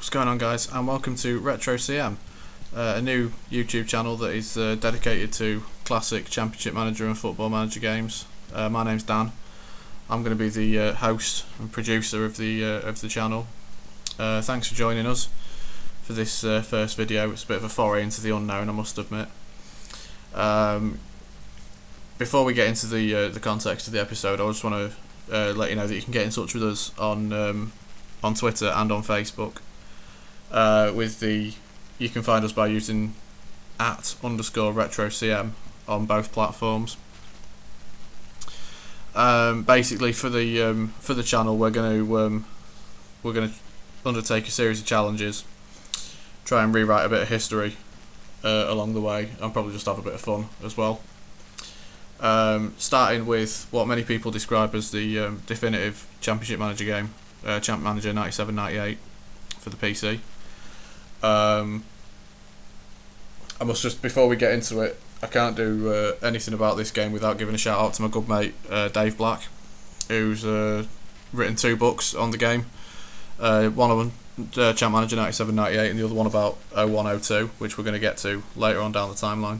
What's going on, guys, and welcome to Retro CM, a new YouTube channel that is dedicated to classic Championship Manager and Football Manager games. My name's Dan. I'm going to be the host and producer of the channel. Thanks for joining us for this first video. It's a bit of a foray into the unknown, I must admit. Before we get into the context of the episode, I just want to let you know that you can get in touch with us on Twitter and on Facebook. You can find us by using @_RetroCM on both platforms. Basically, for the channel, we're going to undertake a series of challenges, try and rewrite a bit of history along the way, and probably just have a bit of fun as well. Starting with what many people describe as the definitive Championship Manager game, Champ Manager 97-98 for the PC. I must just, before we get into it, I can't do anything about this game without giving a shout out to my good mate Dave Black, who's written 2 books on the game. One of them, Champ Manager 97-98, and the other one about 01-02, which we're going to get to later on down the timeline.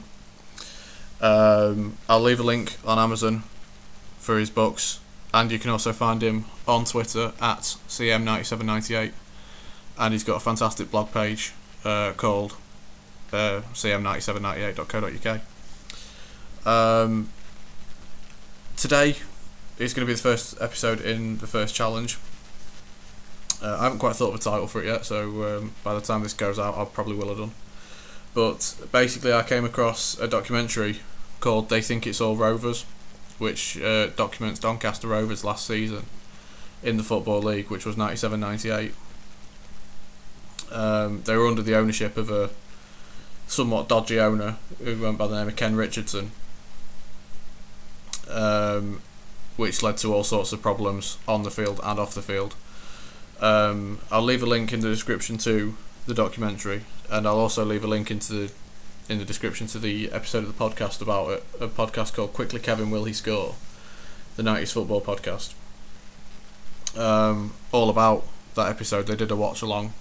I'll leave a link on Amazon for his books, and you can also find him on Twitter @CM9798, and he's got a fantastic blog page called cm9798.co.uk. Today is going to be the first episode in the first challenge. I haven't quite thought of a title for it yet, so by the time this goes out I probably will have done. But basically I came across a documentary called They Think It's All Rovers, which documents Doncaster Rovers last season in the Football League, which was 97-98. They were under the ownership of a somewhat dodgy owner who went by the name of Ken Richardson, which led to all sorts of problems on the field and off the field. I'll leave a link in the description to the documentary, and I'll also leave a link in the description to the episode of the podcast about it, a podcast called Quickly Kevin Will He Score, the 90s football podcast. All about that episode. They did a watch along,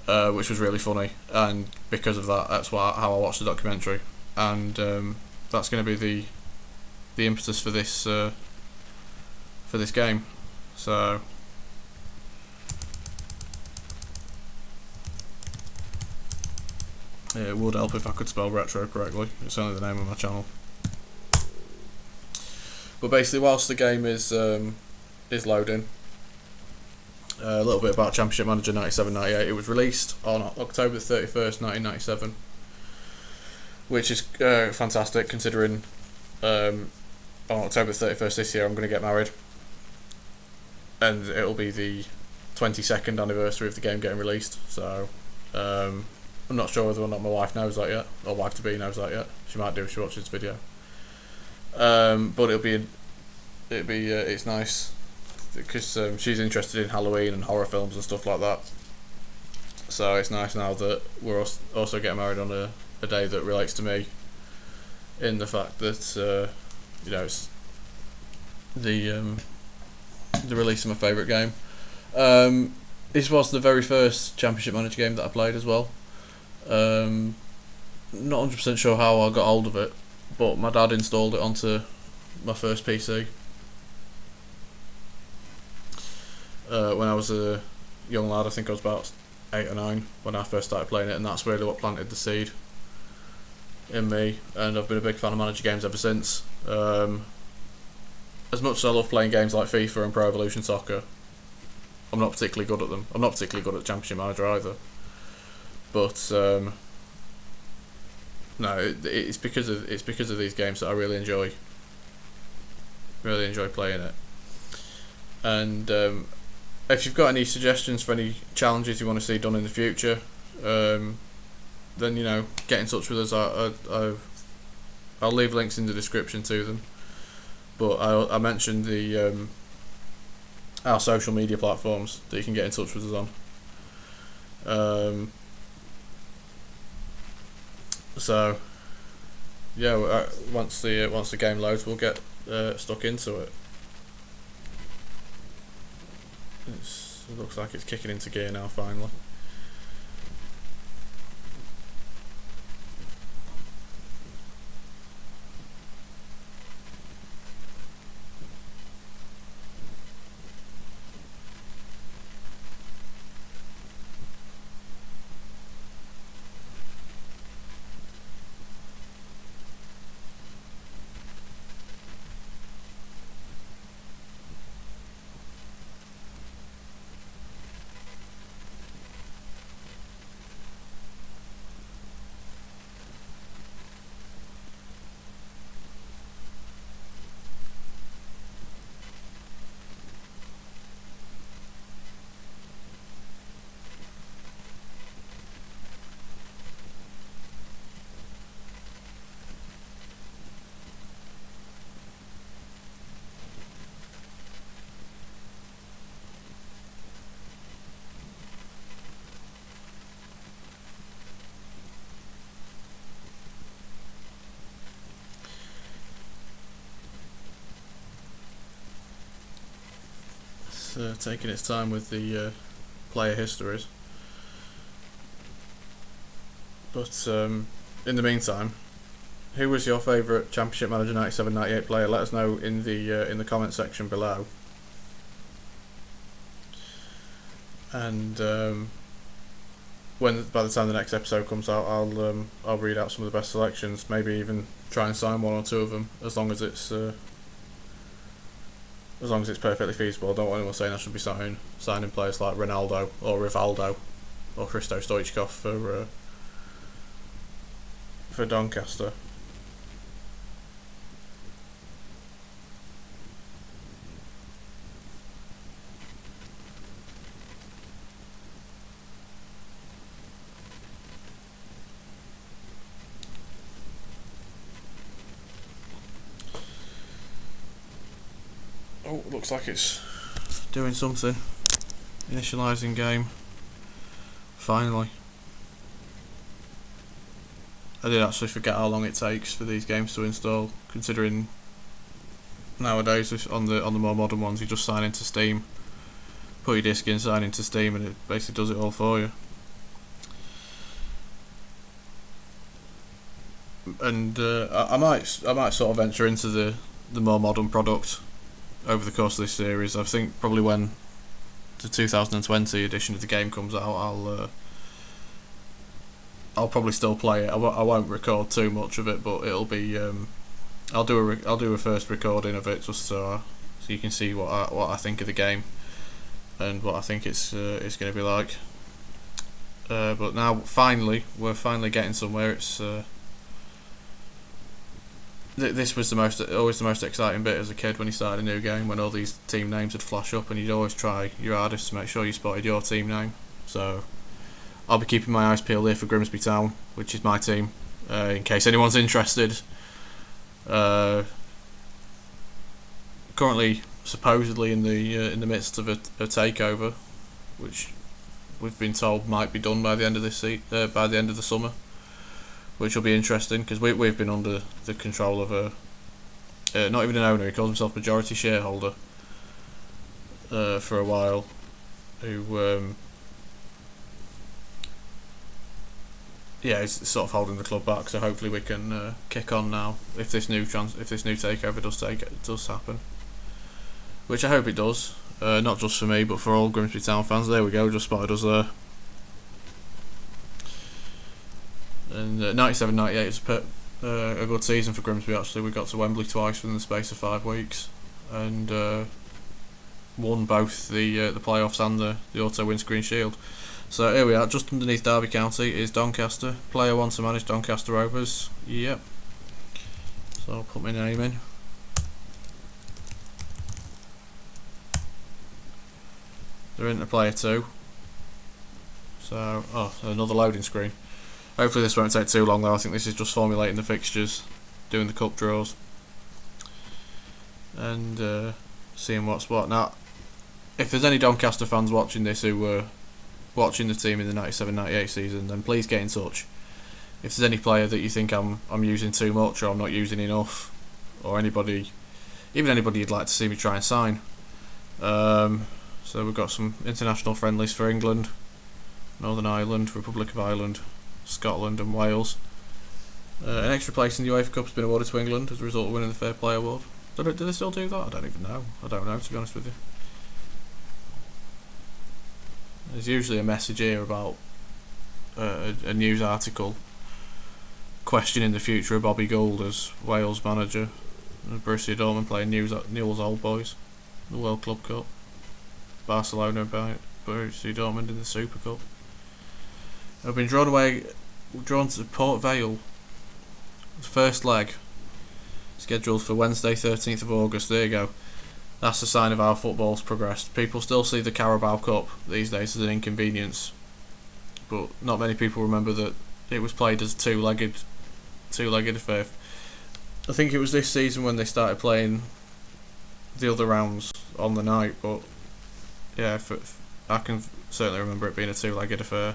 which was really funny, and because of that, that's how I watched the documentary, and that's going to be the impetus for this game. So it would help if I could spell retro correctly. It's only the name of my channel. But basically, whilst the game is loading, a little bit about Championship Manager 97-98. It was released on October 31st, 1997, which is fantastic considering on October 31st this year I'm going to get married, and it'll be the 22nd anniversary of the game getting released. So I'm not sure whether or not my wife knows that yet, or wife-to-be knows that yet. She might do if she watches this video. But it's nice because she's interested in Halloween and horror films and stuff like that. So it's nice now that we're also getting married on a day that relates to me, in the fact that it's the release of my favourite game. This was the very first Championship Manager game that I played as well. Not 100% sure how I got hold of it, but my dad installed it onto my first PC when I was a young lad. I think I was about 8 or 9 when I first started playing it, and that's really what planted the seed in me, and I've been a big fan of manager games ever since. As much as I love playing games like FIFA and Pro Evolution Soccer, I'm not particularly good at them. I'm not particularly good at Championship Manager either. But no, it's because of these games that I really enjoy playing it. And if you've got any suggestions for any challenges you want to see done in the future, then get in touch with us. I'll leave links in the description to them. But I mentioned our social media platforms that you can get in touch with us on. So yeah, once the game loads, we'll get stuck into it. It's So it looks like it's kicking into gear now finally. Taking its time with the player histories. But in the meantime, who was your favourite Championship Manager 97-98 player? Let us know in the comment section below. And by the time the next episode comes out, I'll read out some of the best selections. Maybe even try and sign one or two of them, as long as it's perfectly feasible. I don't want anyone saying I should be signing players like Ronaldo or Rivaldo or Hristo Stoichkov for Doncaster. Oh, looks like it's doing something. Initialising game. Finally. I did actually forget how long it takes for these games to install, considering nowadays on the more modern ones you just sign into Steam, put your disc in, sign into Steam, and it basically does it all for you. And I might sort of venture into the more modern product over the course of this series. I think probably when the 2020 edition of the game comes out, I'll probably still play it. I won't record too much of it, but it'll be I'll do a first recording of it just so you can see what I think of the game and what I think it's going to be like. But now we're finally getting somewhere. It's this was always the most exciting bit as a kid when you started a new game, when all these team names would flash up and you'd always try your hardest to make sure you spotted your team name. So I'll be keeping my eyes peeled here for Grimsby Town, which is my team, in case anyone's interested. Currently, supposedly in the midst of a takeover, which we've been told might be done by the end of by the end of the summer, which will be interesting because we've been under the control of not even an owner. He calls himself majority shareholder for a while, who he's sort of holding the club back. So hopefully we can kick on now if this new takeover does happen, which I hope it does. Not just for me, but for all Grimsby Town fans. There we go, just spotted us there. And 97-98 is a good season for Grimsby. Actually, we got to Wembley twice within the space of 5 weeks, and won both the playoffs and the Auto Windscreen Shield. So here we are, just underneath Derby County is Doncaster. Player 1 to manage Doncaster Rovers. Yep. So I'll put my name in. They're into player 2. So another loading screen. Hopefully this won't take too long though. I think this is just formulating the fixtures, doing the cup draws, and seeing what's what. Now, if there's any Doncaster fans watching this who were watching the team in the 97-98 season, then please get in touch. If there's any player that you think I'm using too much or I'm not using enough, or even anybody you'd like to see me try and sign, So we've got some international friendlies for England, Northern Ireland, Republic of Ireland, Scotland and Wales. An extra place in the UEFA Cup has been awarded to England as a result of winning the Fair Play Award. Do they still do that? I don't even know. I don't know, to be honest with you. There's usually a message here about a news article questioning the future of Bobby Gould as Wales manager. And Borussia Dortmund playing Newell's Old Boys, the World Club Cup. Barcelona by Borussia Dortmund in the Super Cup. I've been drawn to Port Vale. First leg scheduled for Wednesday 13th of August. There you go. That's a sign of how football's progressed. People still see the Carabao Cup these days as an inconvenience, but not many people remember that it was played as a two-legged affair. I think it was this season when they started playing the other rounds on the night, but yeah, I can certainly remember it being a two-legged affair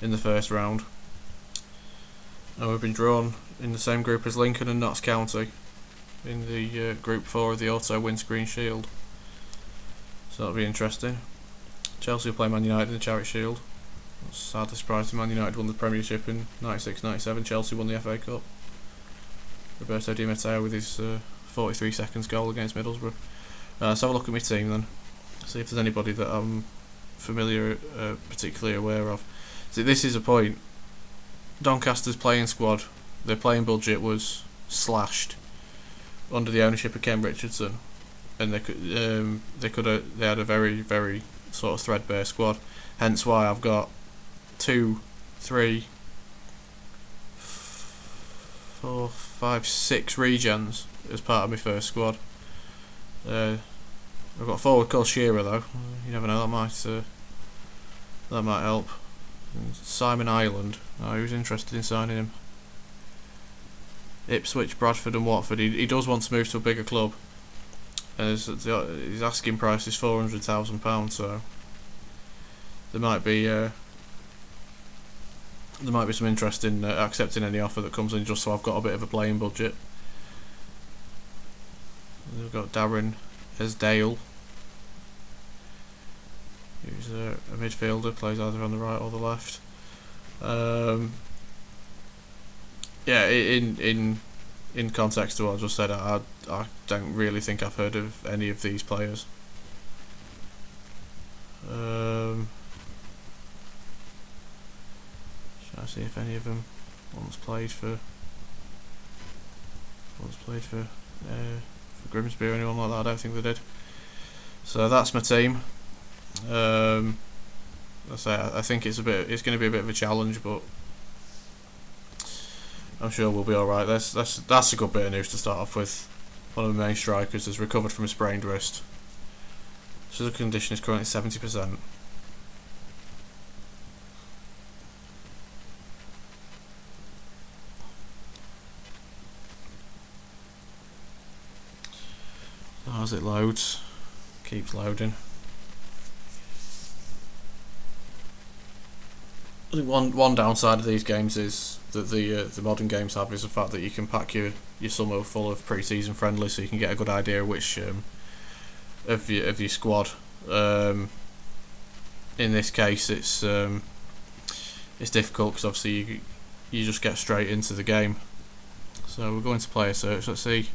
in the first round. And we've been drawn in the same group as Lincoln and Notts County in the Group 4 of the Auto Windscreen Shield. So that'll be interesting. Chelsea will play Man United in the Charity Shield. I was sadly surprised Man United won the Premiership in 96-97. Chelsea won the FA Cup. Roberto Di Matteo with his 43 seconds goal against Middlesbrough. Let's have a look at my team then. See if there's anybody that I'm particularly aware of. See, this is a point. Doncaster's playing squad, their playing budget was slashed under the ownership of Ken Richardson, and they had a very, very sort of threadbare squad. Hence why I've got 2, 3, 4, 5, 6 regens as part of my first squad. I've got a forward called Shearer though. You never know, that might help. And Simon Ireland. He was interested in signing him. Ipswich, Bradford and Watford. He does want to move to a bigger club. His asking price is £400,000, so there might be some interest in accepting any offer that comes in, just so I've got a bit of a playing budget. And we've got Darren Esdale, who's a midfielder, plays either on the right or the left. In context to what I just said, I don't really think I've heard of any of these players. Shall I see if any of them once played for Grimsby or anyone like that? I don't think they did. So that's my team. I think it's going to be a bit of a challenge, but I'm sure we'll be all right. That's a good bit of news to start off with. One of the main strikers has recovered from a sprained wrist. So the condition is currently 70%. As it loads, keeps loading. I think one downside of these games is that the modern games have is the fact that you can pack your summer full of pre-season friendlies, so you can get a good idea of which of your squad. In this case, it's difficult because obviously you just get straight into the game. So we're going to player search. Let's see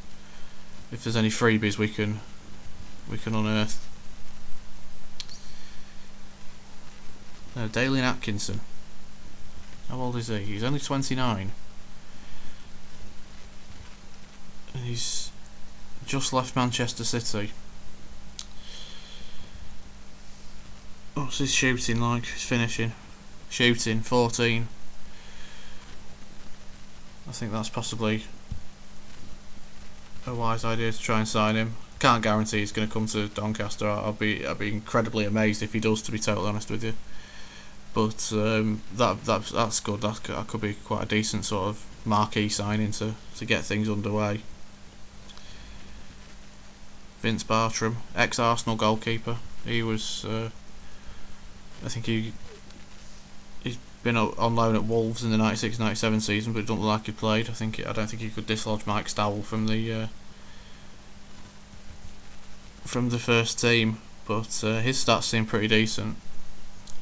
if there's any freebies we can unearth. Dalian Atkinson. How old is he? He's only 29. And he's just left Manchester City. What's his shooting like? His finishing? Shooting, 14. I think that's possibly a wise idea to try and sign him. Can't guarantee he's going to come to Doncaster. I'd be incredibly amazed if he does, to be totally honest with you. But that's good. That could be quite a decent sort of marquee signing to get things underway. Vince Bartram, ex-Arsenal goalkeeper. He was, I think he's been on loan at Wolves in the 96-97 season, but it doesn't look like he played. I don't think he could dislodge Mike Stowell from the first team. but his stats seem pretty decent,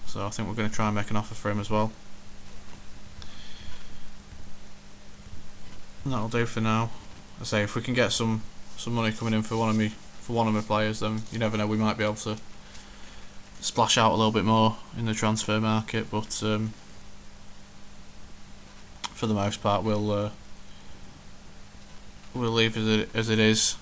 so I think we're going to try and make an offer for him as well. And that'll do for now. I say if we can get some money coming in for one of my players, then you never know, we might be able to splash out a little bit more in the transfer market. But for the most part, we'll leave as it is.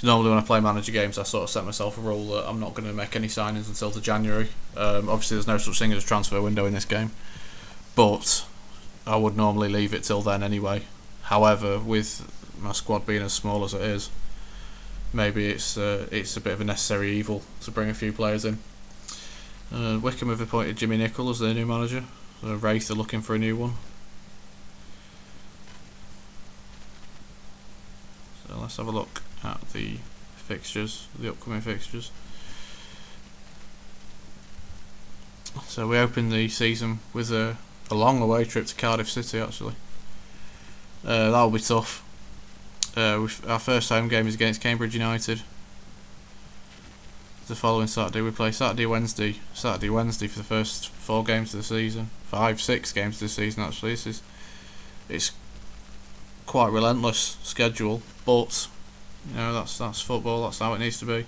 Normally when I play manager games, I sort of set myself a rule that I'm not going to make any signings until to January. Obviously there's no such thing as a transfer window in this game, but I would normally leave it till then anyway. However, with my squad being as small as it is, maybe it's a bit of a necessary evil to bring a few players in. Wickham have appointed Jimmy Nicholl as their new manager. Wraith are looking for a new one. So let's have a look at the fixtures, the upcoming fixtures. So we opened the season with a long away trip to Cardiff City, actually. That'll be tough. Our first home game is against Cambridge United. The following Saturday we play Saturday, Wednesday for the first 4 games of the season. 6 games of the season actually. It's quite relentless schedule, but you know, that's football, that's how it needs to be.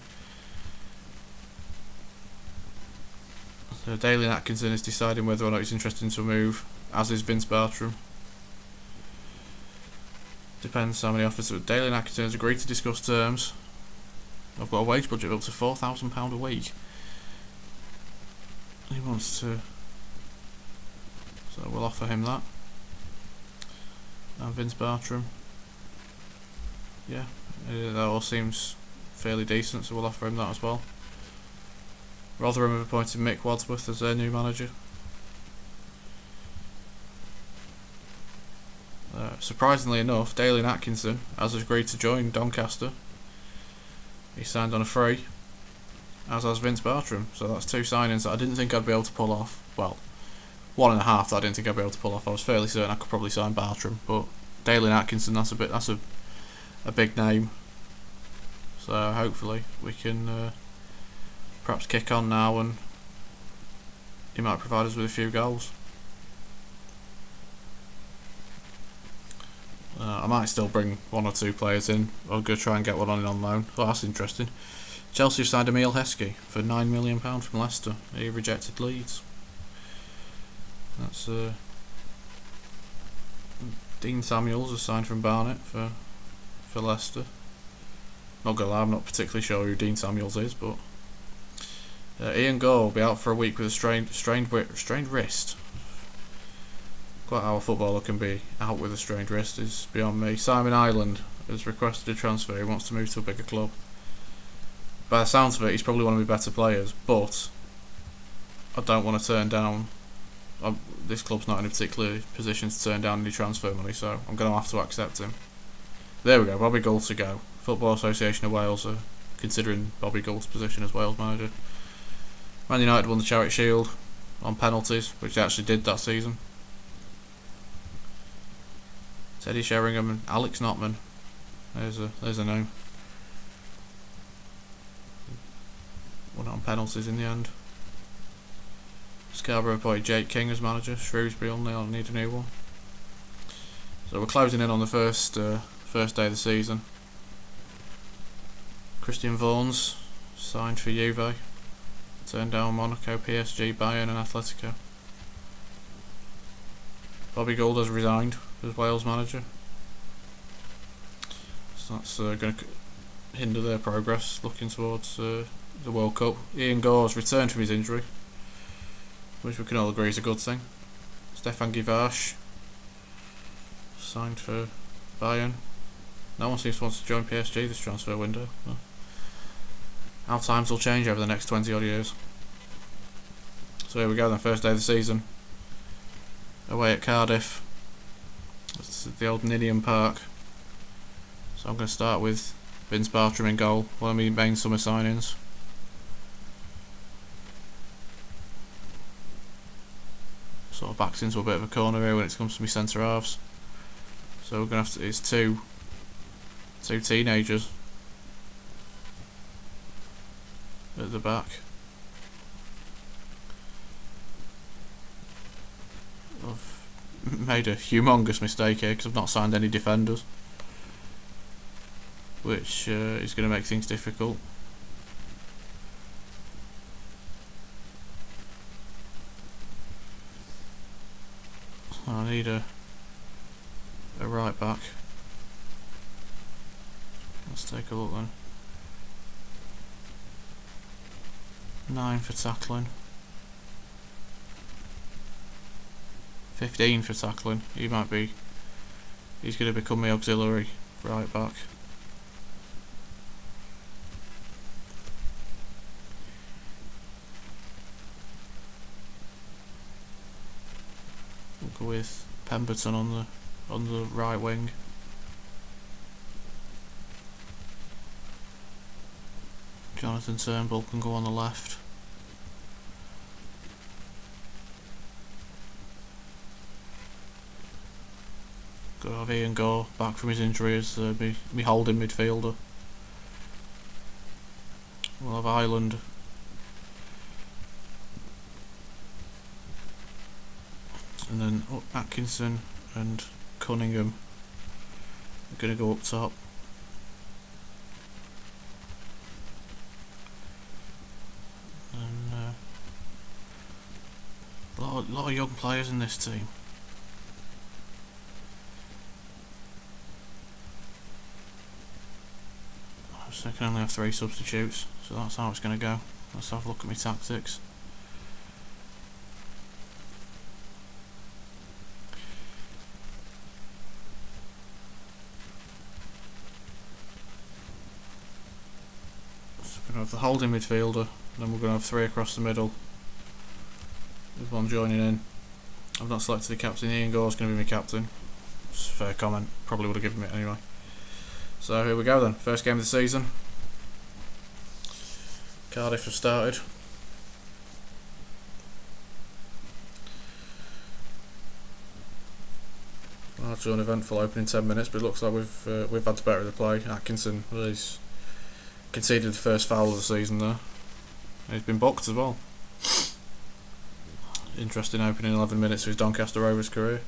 So Dalian Atkinson is deciding whether or not he's interested in a move, as is Vince Bartram. Depends how many offers. Dalian Atkinson has agreed to discuss terms. I've got a wage budget of up to £4,000 a week. He wants to, so we'll offer him that. And Vince Bartram, yeah, that all seems fairly decent, so we'll offer him that as well. Rotherham have appointed Mick Wadsworth as their new manager. Surprisingly enough, Dalian Atkinson has agreed to join Doncaster. He signed on a free, as has Vince Bartram. So that's 2 signings that I didn't think I'd be able to pull off. Well, 1.5 that I didn't think I'd be able to pull off. I was fairly certain I could probably sign Bartram, but Dalian Atkinson, that's a big name. So hopefully we can perhaps kick on now, and he might provide us with a few goals. I might still bring 1 or 2 players in. I'll go try and get one on loan. Oh, that's interesting. Chelsea have signed Emile Heskey for £9 million from Leicester. He rejected Leeds. That's Dean Samuels has signed from Barnet for Leicester. Not gonna lie, I'm not particularly sure who Dean Samuels is, but Ian Gore will be out for a week with a strained wrist. Quite how a footballer can be out with a strained wrist is beyond me. Simon Ireland has requested a transfer. He wants to move to a bigger club. By the sounds of it, he's probably one of my better players, but I don't want to turn down. This club's not in a particular position to turn down any transfer money, so I'm going to have to accept him. There we go, Bobby Gould to go. Football Association of Wales are considering Bobby Gould's position as Wales manager. Man United won the Charity Shield on penalties, which they actually did that season. Teddy Sheringham and Alex Notman. There's a name. Won it on penalties in the end. Scarborough appointed Jake King as manager. Shrewsbury will need a new one. So we're closing in on the first day of the season. Christian Vaughan's signed for Juve. Turned down Monaco, PSG, Bayern and Atletico. Bobby Gould has resigned as Wales manager. So that's going to hinder their progress looking towards the World Cup. Ian Gore's returned from his injury, which we can all agree is a good thing. Stefan Givash signed for Bayern. No one seems to want to join PSG this transfer window. No. Our times will change over the next 20 odd years. So here we go then, first day of the season. Away at Cardiff. It's the old Ninian Park. So I'm going to start with Vince Bartram in goal, one of my main summer signings. Sort of backs into a bit of a corner here when it comes to my centre halves. So we're going to have to, it's two teenagers. the back. I've made a humongous mistake here because I've not signed any defenders, which is going to make things difficult. I need a right back. Let's take a look then. 9 for tackling. 15 for tackling. He's going to become my auxiliary right back. We'll go with Pemberton on the right wing. Jonathan Turnbull can go on the left. Go have Ian Gore back from his injury as me holding midfielder. We'll have Ireland. And then Atkinson and Cunningham are going to go up top. And a lot of young players in this team. So I can only have 3 substitutes, so that's how it's going to go. Let's have a look at my tactics. So we're going to have the holding midfielder, then we're going to have 3 across the middle, with 1 joining in. I've not selected the captain. Ian Gore's going to be my captain. It's a fair comment, probably would have given me it anyway. So here we go then, first game of the season. Cardiff have started. Largely uneventful opening 10 minutes, but it looks like we've had the better of the play. Atkinson, well, he's conceded the first foul of the season there. And he's been booked as well. Interesting opening 11 minutes of his Doncaster Rovers career.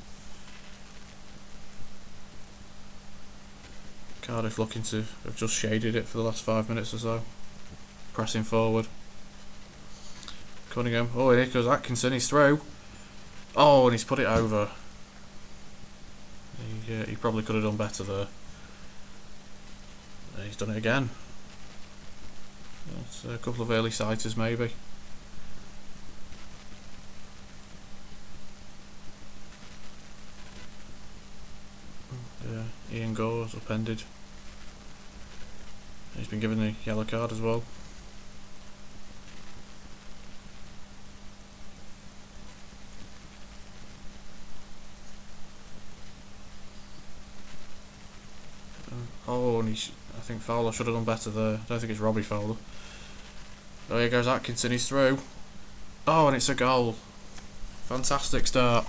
Cardiff looking to have just shaded it for the last 5 minutes or so. Pressing forward. Cunningham. Oh, here goes Atkinson. He's through. Oh, and he's put it over. He probably could have done better there. And he's done it again. That's a couple of early sighters maybe. Yeah, Ian Gore's upended. He's been given the yellow card as well. Oh, and I think Fowler should have done better there. I don't think it's Robbie Fowler. Oh, here goes Atkinson, he's through. Oh, and it's a goal. Fantastic start.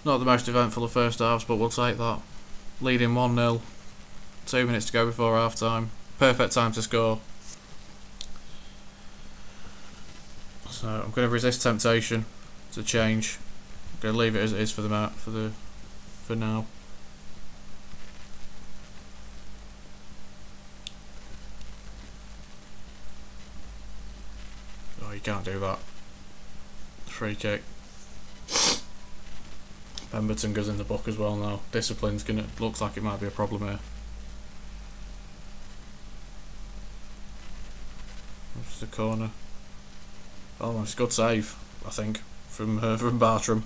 Not the most eventful of first halves, but we'll take that. Leading 1-0. 2 minutes to go before half time. Perfect time to score. So I'm going to resist temptation to change. I'm going to leave it as it is for now. Oh, you can't do that. Free kick. Pemberton goes in the book as well now. Discipline's looks like it might be a problem here. That's the corner. Oh, it's a good save, I think, from Bartram.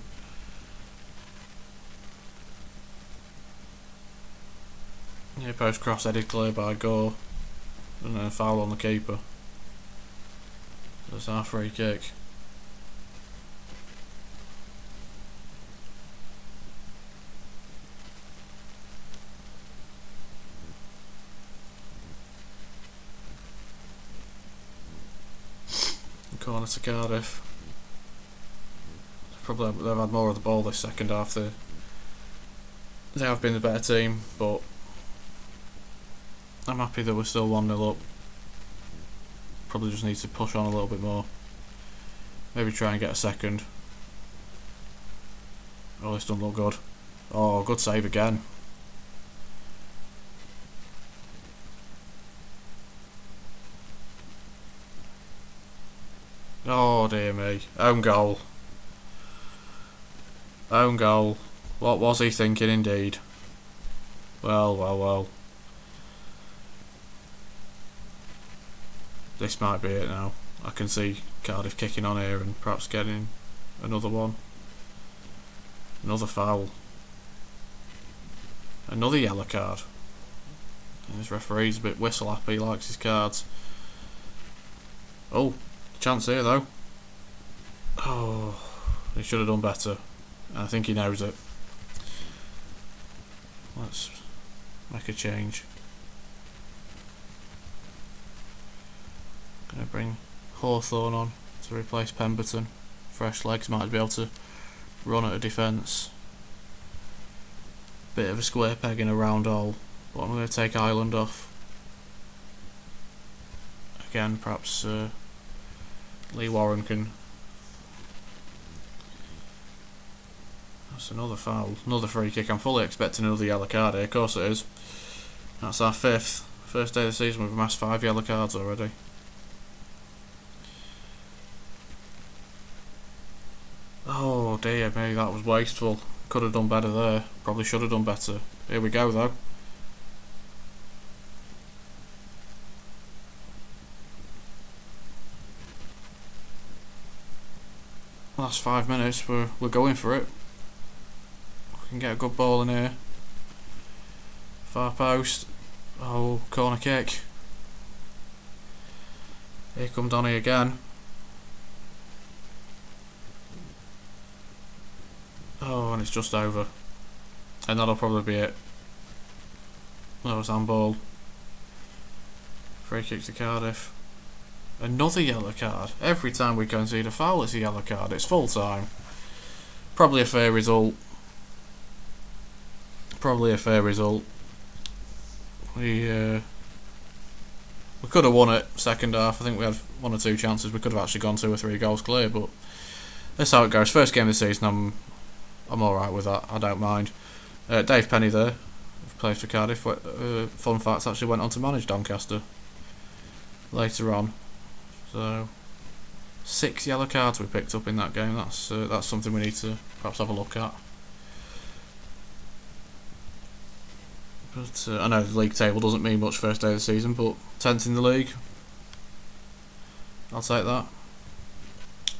Yeah, post cross headed clear by Gore, and then a foul on the keeper. That's our free kick. Corner to Cardiff. Probably they've had more of the ball this second half. They have been the better team, but I'm happy that we're still 1-0 up. probably just needs to push on a little bit more. Maybe try and get a second. Oh, this doesn't look good. Oh, good save again. Oh dear me. Own goal. Own goal. What was he thinking indeed? Well, well, well. This might be it now. I can see Cardiff kicking on here and perhaps getting another one. Another foul. Another yellow card. And this referee's a bit whistle happy, he likes his cards. Oh, chance here though. Oh, he should have done better. I think he knows it. Let's make a change. Gonna bring Hawthorne on to replace Pemberton. Fresh legs, might be able to run at a defence. Bit of a square peg in a round hole. But I'm going to take Ireland off. Again, perhaps Lee Warren can. That's another foul, another free kick. I'm fully expecting another yellow card here, of course it is. That's our fifth. First day of the season, we've amassed 5 yellow cards already. Oh dear me, that was wasteful. Could have done better there. Probably should have done better. Here we go though. Last 5 minutes, we're going for it. We can get a good ball in here. Far post. Oh, corner kick. Here come Donny again. Oh, and it's just over. And that'll probably be it. That was handball. Free kick to Cardiff. Another yellow card. Every time we concede a foul, it's a yellow card. It's full time. Probably a fair result. Probably a fair result. We could have won it second half. I think we had 1 or 2 chances. We could have actually gone 2 or 3 goals clear, but that's how it goes. First game of the season, I'm alright with that. I don't mind. Dave Penny there, plays for Cardiff. Fun fact, actually went on to manage Doncaster later on. So 6 yellow cards we picked up in that game. That's something we need to perhaps have a look at. But I know the league table doesn't mean much first day of the season, but 10th in the league, I'll take that.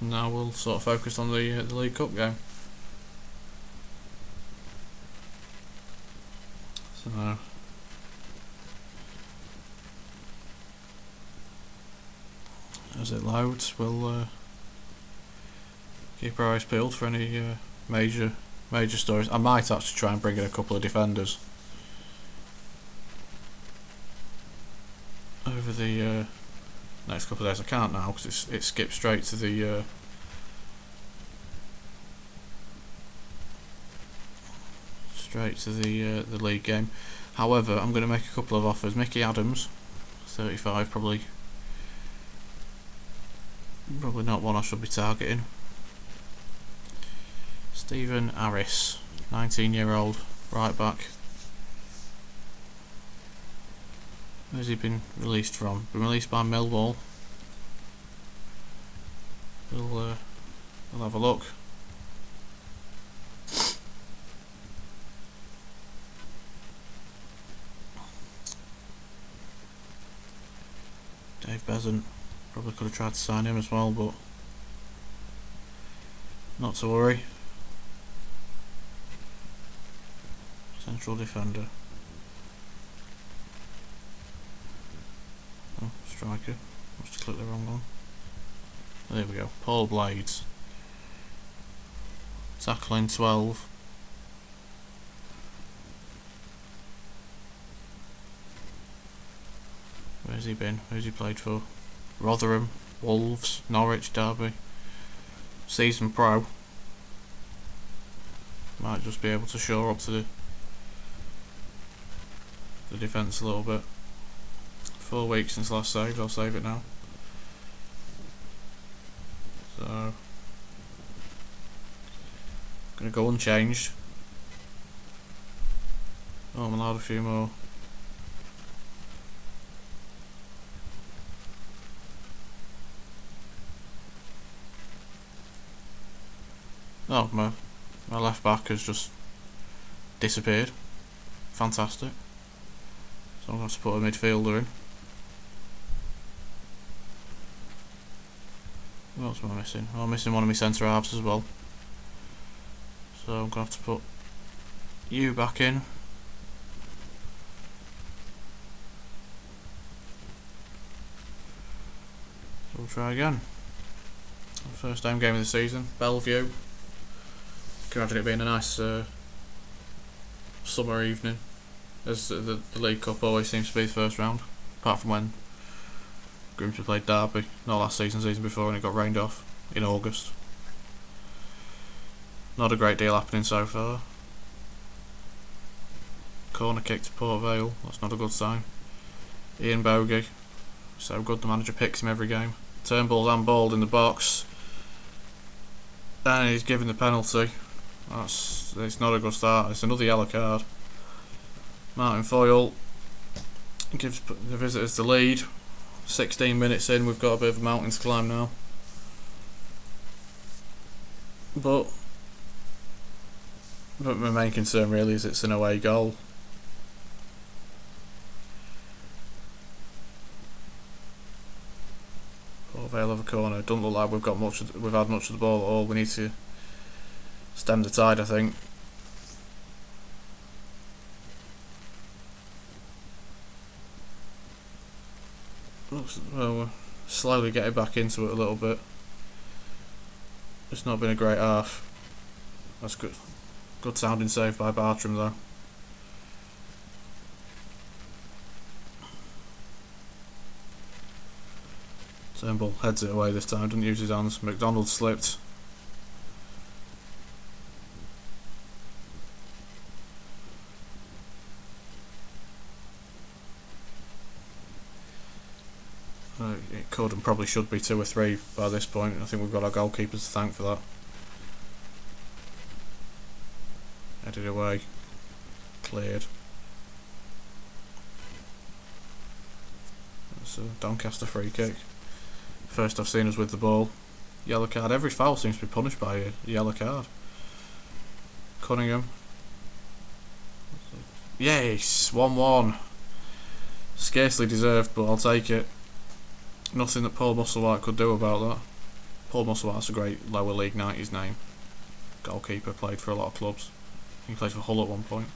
Now we'll sort of focus on the League Cup game. So as it loads, we'll keep our eyes peeled for any major stories. I might actually try and bring in a couple of defenders over the next couple of days. I can't now because it skips straight to the the league game. However, I'm going to make a couple of offers. Mickey Adams, 35, probably not one I should be targeting. Stephen Harris, 19-year-old right back. Where's he been released from? Been released by Millwall. We'll have a look. Dave Bezant, probably could have tried to sign him as well, but not to worry. Central defender. Oh, striker. Must have clicked the wrong one. There we go. Paul Blades. Tackling 12. Where's he been? Who's he played for? Rotherham, Wolves, Norwich, Derby. Season pro. Might just be able to shore up to the defence a little bit. 4 weeks since last saved, I'll save it now. So gonna go unchanged. Oh, I'm allowed a few more. Oh, my left back has just disappeared. Fantastic. So I'm going to have to put a midfielder in. What else am I missing? Oh, I'm missing one of my centre halves as well. So I'm going to have to put you back in. So we'll try again. First home game of the season, Bellevue. Can imagine it being a nice summer evening, as the League Cup always seems to be the first round, apart from when Grimsby played Derby, not last season before, and it got rained off in August. Not a great deal happening so far. Corner kick to Port Vale, that's not a good sign. Ian Bogey, so good the manager picks him every game. Turnbull's handballed in the box, and he's given the penalty. It's not a good start. It's another yellow card. Martin Foyle gives the visitors the lead. 16 minutes in, we've got a bit of a mountain to climb now. But my main concern really is it's an away goal. Port Vale of a corner. Doesn't look like we've had much of the ball at all. We need to stem the tide, I think. Well, we're slowly getting back into it a little bit. It's not been a great half. That's good. Good sounding save by Bartram though. Turnbull heads it away this time, doesn't use his hands. McDonald slipped. It could and probably should be 2 or 3 by this point. I think we've got our goalkeepers to thank for that. Headed away. Cleared. It's a Doncaster free kick. First I've seen us with the ball. Yellow card. Every foul seems to be punished by a yellow card. Cunningham. Yes! 1-1. Scarcely deserved, but I'll take it. Nothing that Paul Musselwhite could do about that. Paul Musselwhite's a great lower league 90s name. Goalkeeper, played for a lot of clubs. He played for Hull at one point.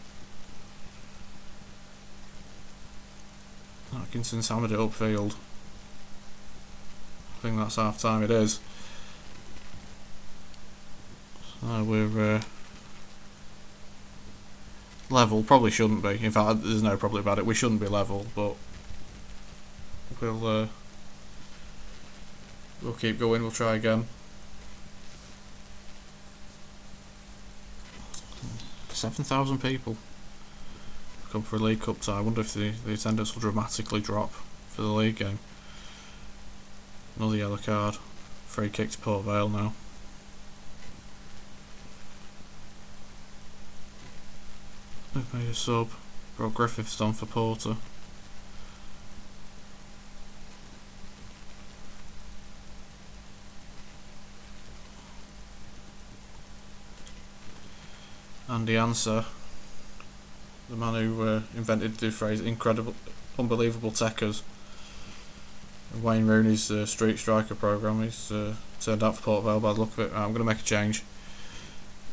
Atkinson's hammered it upfield. I think that's half time, it is. So we're level, probably shouldn't be. In fact, there's no problem about it. We shouldn't be level, but we'll keep going. We'll try again. 7,000 people come for a League Cup tie. I wonder if the attendance will dramatically drop for the league game. Another yellow card. Free kick to Port Vale now. They've made a sub. Brought Griffiths on for Porter. Andy Answer, the man who invented the phrase "incredible, unbelievable techers." Wayne Rooney's street striker programme. He's turned out for Port Vale by the look of it. I'm going to make a change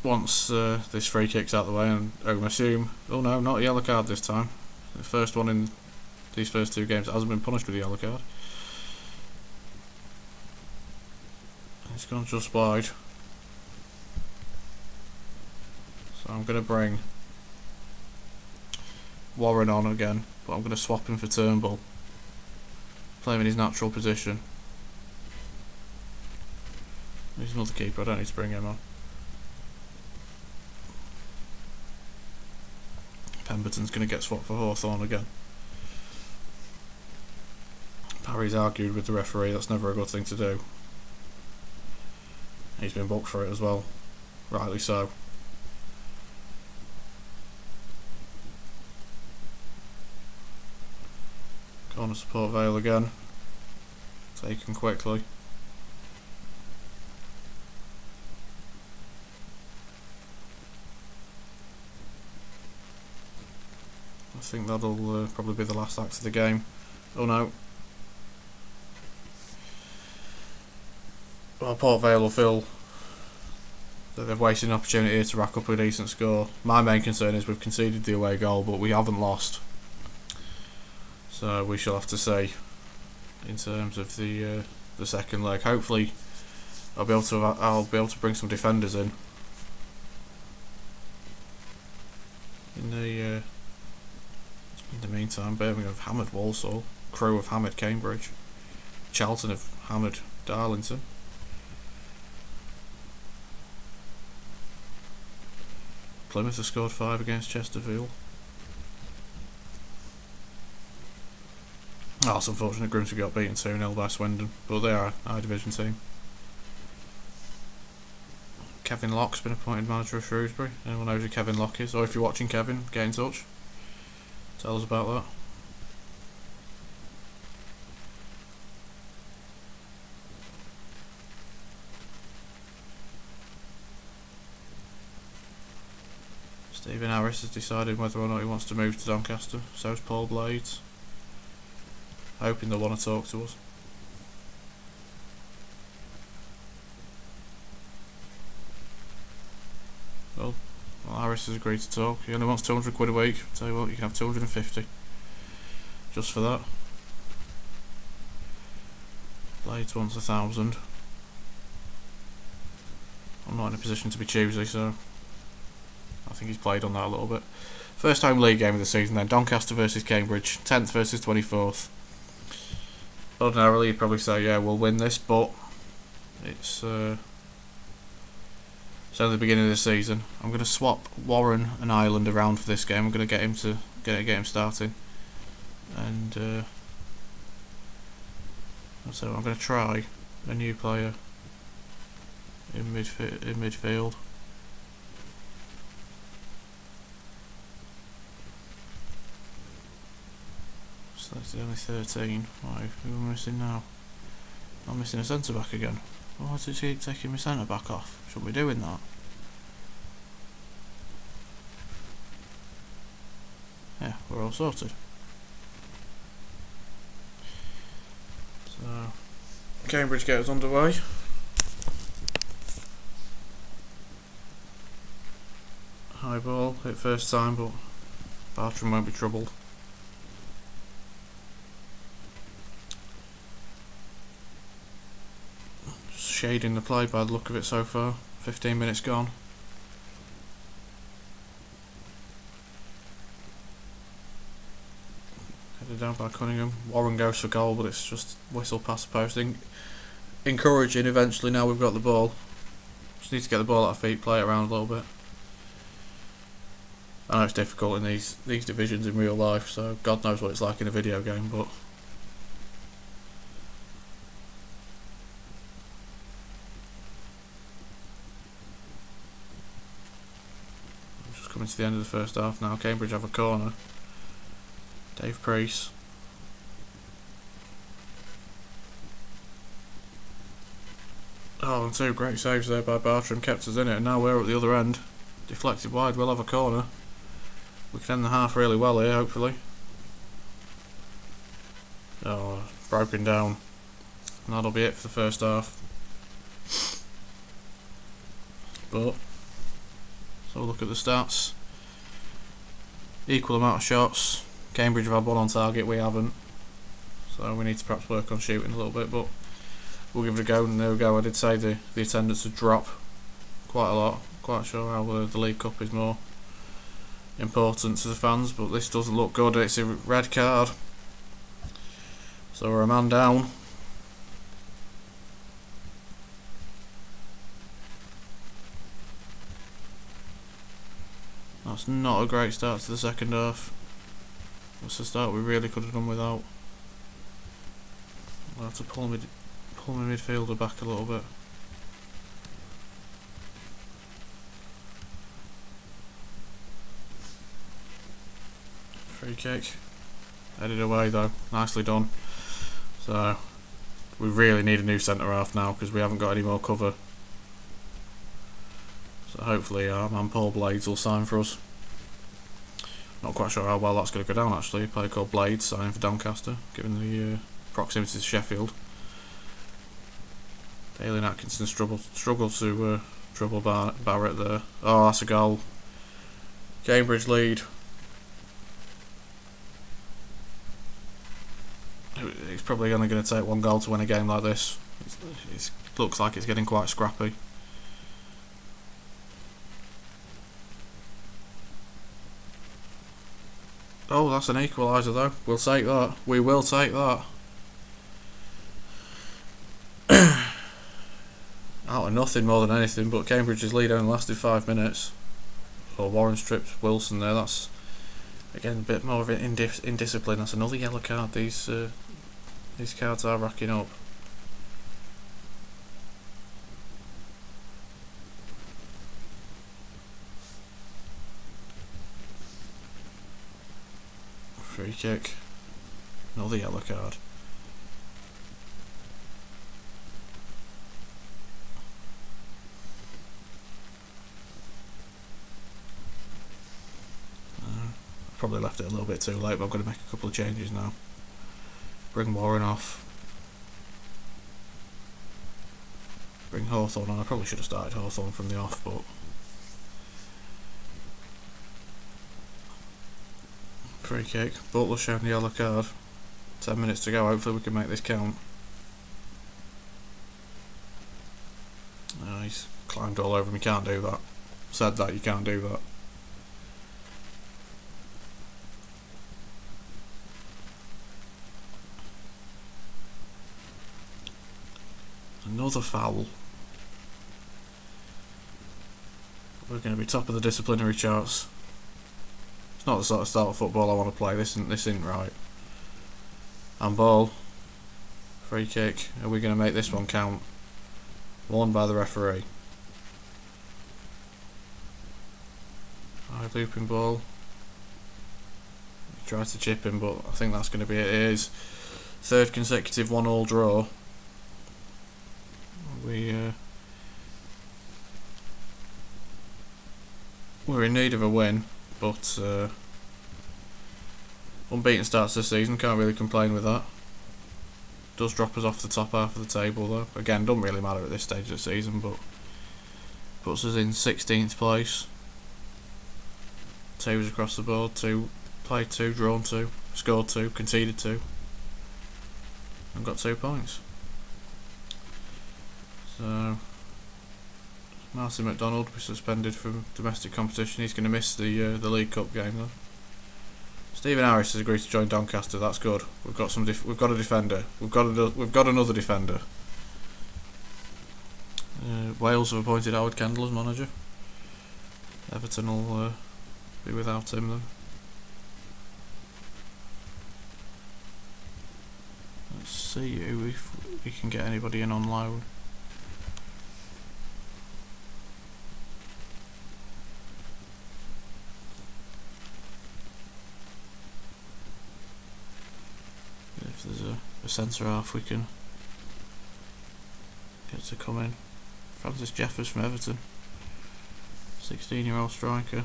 once this free kick's out of the way, and I'm going to assume, oh no, not a yellow card this time. The first one in these first 2 games that hasn't been punished with a yellow card. It's gone just wide. So I'm going to bring Warren on again, but I'm going to swap him for Turnbull. Play him in his natural position. He's another keeper, I don't need to bring him on. Pemberton's going to get swapped for Hawthorne again. Parry's argued with the referee, that's never a good thing to do. he's been booked for it as well, rightly so. Corner support Vale again, taken quickly. I think that'll probably be the last act of the game. Oh no. Well, Port Vale will feel that they've wasted an opportunity here to rack up a decent score. My main concern is we've conceded the away goal, but we haven't lost. So we shall have to see in terms of the second leg. Hopefully, I'll be able to bring some defenders in. In the meantime, Birmingham have hammered Walsall, Crewe have hammered Cambridge, Charlton have hammered Darlington. Plymouth have scored 5 against Chesterfield. Oh, it's unfortunate Grimsby got beaten 2-0 by Swindon, but they are a high division team. Kevin Locke's been appointed manager of Shrewsbury. Anyone knows who Kevin Locke is? Or if you're watching, Kevin, get in touch. Tell us about that. Stephen Harris has decided whether or not he wants to move to Doncaster. So's Paul Blades. Hoping they'll want to talk to us. Well, Harris has agreed to talk. He only wants 200 quid a week. Tell you what, you can have 250 just for that. Blades wants 1,000. I'm not in a position to be choosy, so I think he's played on that a little bit. First home league game of the season then. Doncaster versus Cambridge. 10th versus 24th. Ordinarily you'd probably say, yeah, we'll win this, but it's only the beginning of the season. I'm going to swap Warren and Ireland around for this game. I'm going to get him starting, and so I'm going to try a new player in midfield. So that's only 13. Right, who am I missing now? I'm missing a centre back again. Why does he keep taking my centre back off? Shouldn't be doing that. Yeah, we're all sorted. So, Cambridge get us underway. High ball, hit first time, but Bartram won't be troubled. Just shading the play by the look of it so far. 15 minutes gone. Headed down by Cunningham. Warren goes for goal, but it's just whistle past the post. Encouraging eventually now we've got the ball. Just need to get the ball at our feet, play it around a little bit. I know it's difficult in these divisions in real life, so God knows what it's like in a video game, but I'm just coming to the end of the first half now. Cambridge have a corner. Dave Priest. Oh, and 2 great saves there by Bartram, kept us in it, and now we're at the other end. Deflected wide, we'll have a corner. We can end the half really well here, hopefully. Oh, broken down. And that'll be it for the first half. But, so we'll look at the stats. Equal amount of shots. Cambridge have had 1 on target, we haven't. So we need to perhaps work on shooting a little bit, but we'll give it a go. And there we go, I did say the attendance would drop quite a lot. Quite sure how the League Cup is more important to the fans, but this doesn't look good. It's a red card, so we're a man down. That's not a great start to the second half. That's a start we really could have done without. I'll have to pull my midfielder back a little bit. Free kick. Headed away though. Nicely done. So we really need a new centre half now because we haven't got any more cover. So hopefully our man Paul Blades will sign for us. Not quite sure how well that's going to go down actually. A player called Blades signing for Doncaster, given the proximity to Sheffield. Dalian Atkinson struggled to trouble Barrett there. Oh, that's a goal. Cambridge lead. It's probably only going to take one goal to win a game like this. It looks like it's getting quite scrappy. Oh, that's an equaliser though. We'll take that. We will take that. Out of nothing more than anything, but Cambridge's lead only lasted 5 minutes. Oh, Warren stripped Wilson there. That's again a bit more of indiscipline. That's another yellow card. These cards are racking up. Free kick. Another yellow card. Probably left it a little bit too late, but I've got to make a couple of changes now. Bring Warren off. Bring Hawthorne on. I probably should have started Hawthorne from the off, but free kick. Butler showing the yellow card. 10 minutes to go. Hopefully we can make this count. He's climbed all over him. You can't do that. Said that, you can't do that. Another foul. We're going to be top of the disciplinary charts. It's not the sort of style of football I want to play. This isn't right. And ball. Free kick. Are we going to make this one count? Warned by the referee. High looping ball. He tried to chip him, but I think that's going to be it. It is third consecutive 1-1 draw. We're in need of a win, but unbeaten starts the season, can't really complain with that. Does drop us off the top half of the table though. Again, doesn't really matter at this stage of the season, but puts us in 16th place. 2s across the board, played 2, drawn 2, scored 2, conceded 2, and got 2 points. So Martin McDonald was suspended from domestic competition. He's going to miss the League Cup game though. Stephen Harris has agreed to join Doncaster. That's good. We've got we've got a defender. We've got another defender. Wales have appointed Howard Kendall as manager. Everton will be without him then. Let's see if we can get anybody in on loan. If there's a centre half we can get to come in. Francis Jeffers from Everton, 16-year-old striker.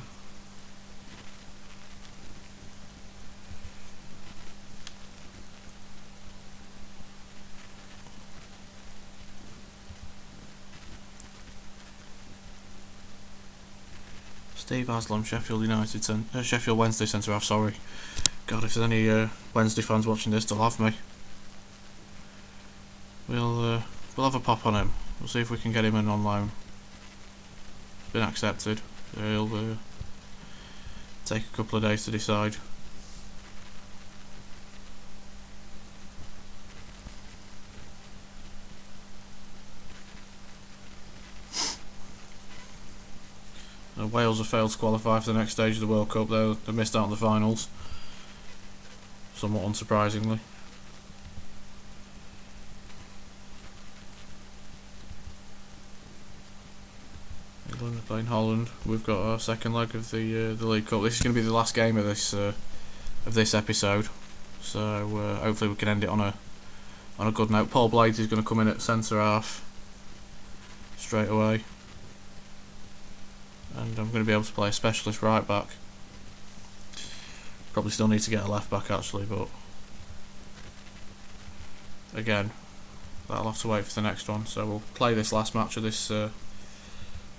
Steve Haslam, Sheffield Wednesday centre half. Sorry, God, if there's any Wednesday fans watching this, they'll have me. We'll have a pop on him. We'll see if we can get him in on loan. Been accepted. He'll take a couple of days to decide. Wales have failed to qualify for the next stage of the World Cup. They missed out on the finals, somewhat unsurprisingly. England are playing Holland. We've got our second leg of the League Cup. This is going to be the last game of this of this episode. So hopefully we can end it on a good note. Paul Blades is going to come in at centre half straight away, and I'm going to be able to play a specialist right back. Probably still need to get a left back actually, but again, that'll have to wait for the next one. So we'll play this last match of this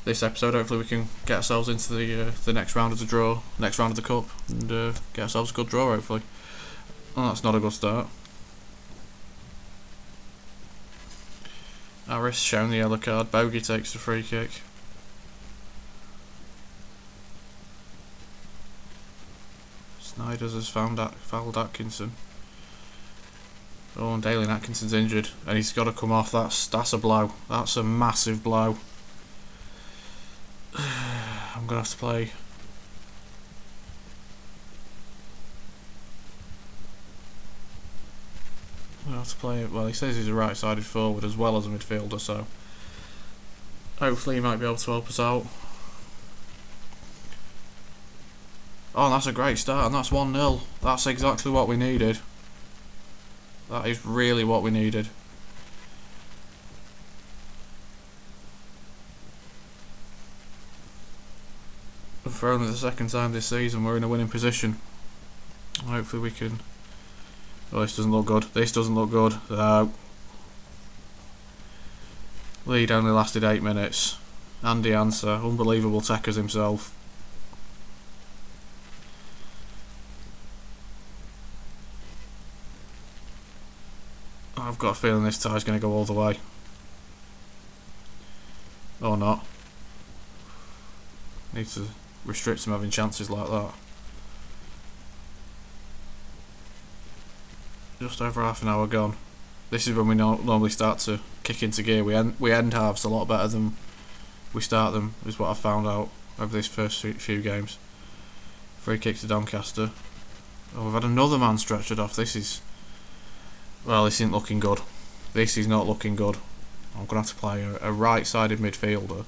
episode. Hopefully we can get ourselves into the next round of the draw, next round of the cup, and get ourselves a good draw hopefully. Well, that's not a good start. Harris shown the yellow card. Bogey takes the free kick. Snyders has fouled Atkinson. Oh, and Dalian Atkinson's injured, and he's got to come off. That's a blow. That's a massive blow. I'm gonna have to play. I'm gonna have to play it. Well, he says he's a right-sided forward as well as a midfielder, so hopefully he might be able to help us out. Oh, that's a great start, and that's 1-0. That's exactly what we needed. That is really what we needed. For only the second time this season, we're in a winning position. Hopefully we can. Oh, this doesn't look good. This doesn't look good. Lead only lasted 8 minutes. Andy Answer, unbelievable techers himself. I've got a feeling this tie's going to go all the way. Or not. Need to restrict him having chances like that. Just over half an hour gone. This is when we normally start to kick into gear. We end halves a lot better than we start them, is what I've found out over these first few games. Free kick to Doncaster. Oh, we've had another man stretchered off. This isn't looking good. This is not looking good. I'm going to have to play a right-sided midfielder.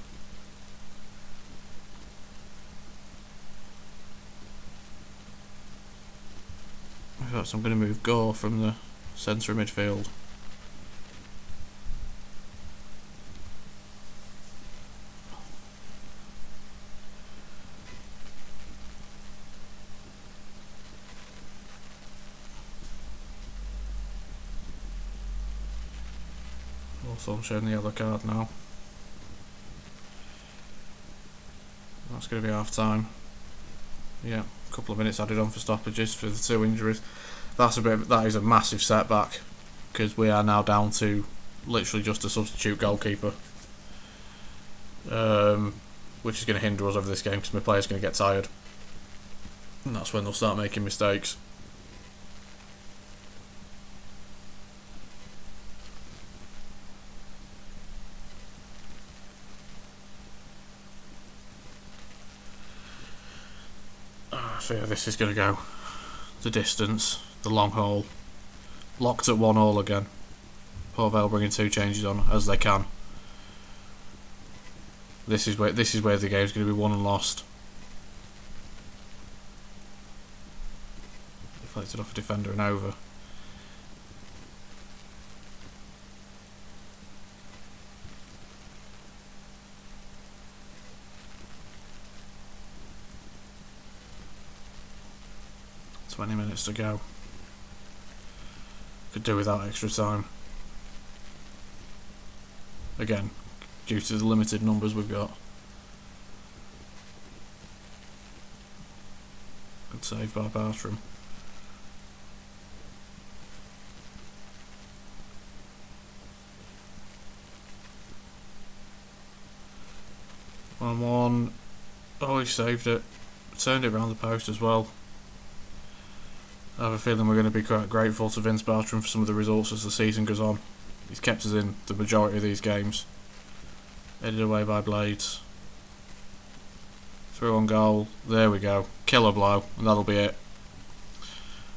In fact, I'm going to move Gore from the centre of midfield. Also showing the yellow card now. That's going to be half time. Yeah, a couple of minutes added on for stoppages for the 2 injuries. That is a massive setback, because we are now down to literally just a substitute goalkeeper, which is going to hinder us over this game because my players are going to get tired, and that's when they'll start making mistakes. So yeah, this is going to go the distance, the long haul. Locked at 1-1 again. Port Vale bringing 2 changes on as they can. This is where the game's going to be won and lost. Deflected off a defender and over. $20 minutes to go. Could do without extra time. Again, due to the limited numbers we've got. Good save by Bartram. One. Oh, he saved it. Turned it round the post as well. I have a feeling we're going to be quite grateful to Vince Bartram for some of the results as the season goes on. He's kept us in the majority of these games. Headed away by Blades. Through on goal. There we go. Killer blow, and that'll be it.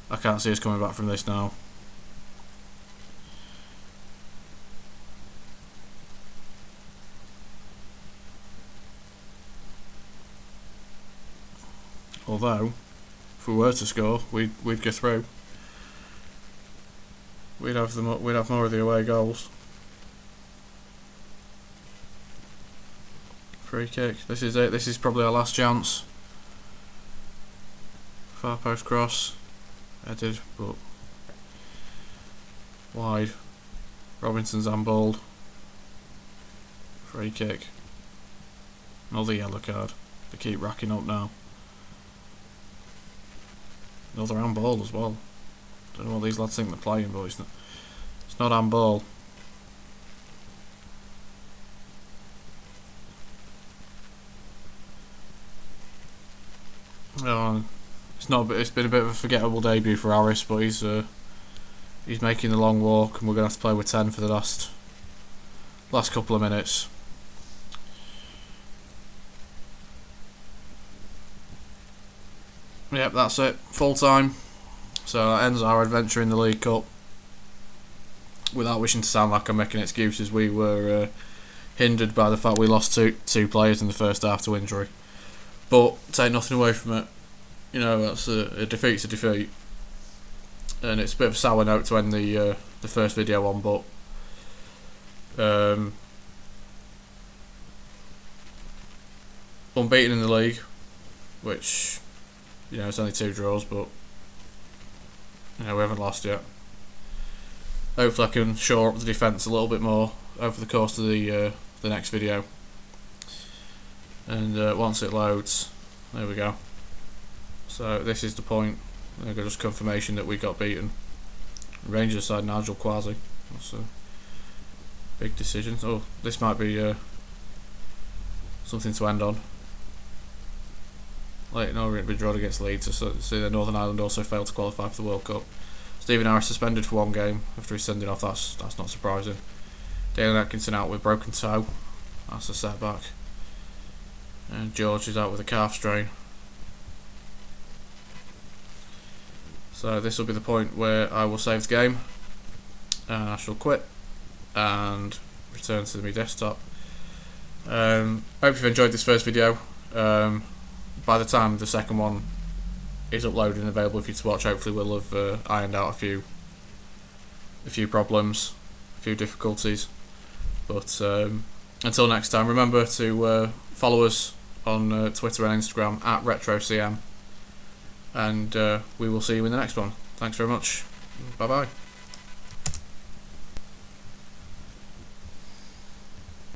I can't see us coming back from this now. Although, if we were to score, we'd go through. We'd have more of the away goals. Free kick. This is it. This is probably our last chance. Far post cross. Headed, but wide. Robinson's handballed. Free kick. Another yellow card. They keep racking up now. Another handball as well. Don't know what these lads think they're playing, but it's not handball. It's been a bit of a forgettable debut for Harris, but he's making the long walk, and we're gonna have to play with 10 for the last couple of minutes. Yep, that's it. Full time. So that ends our adventure in the League Cup. Without wishing to sound like I'm making excuses, we were hindered by the fact we lost two players in the first half to injury. But take nothing away from it. You know, that's a defeat's a defeat, and it's a bit of a sour note to end the first video on. But unbeaten in the league, which, you know, it's only 2 draws, but you know, we haven't lost yet. Hopefully I can shore up the defence a little bit more over the course of the next video. And once it loads, there we go. So this is the point. I got just confirmation that we got beaten. Rangers side Nigel Quasi. That's a big decision. Oh, this might be something to end on. Leighton Orient been drawn against Leeds, so see that Northern Ireland also failed to qualify for the World Cup. Stephen Harris suspended for 1 game after his sending off. That's not surprising. Dalen Atkinson out with broken toe. That's a setback. And George is out with a calf strain. So this will be the point where I will save the game, and I shall quit and return to my desktop. Hope you've enjoyed this first video. By the time the second one is uploaded and available for you to watch, hopefully we'll have ironed out a few problems, a few difficulties. But until next time, remember to follow us on Twitter and Instagram at RetroCM, and we will see you in the next one. Thanks very much. Bye bye.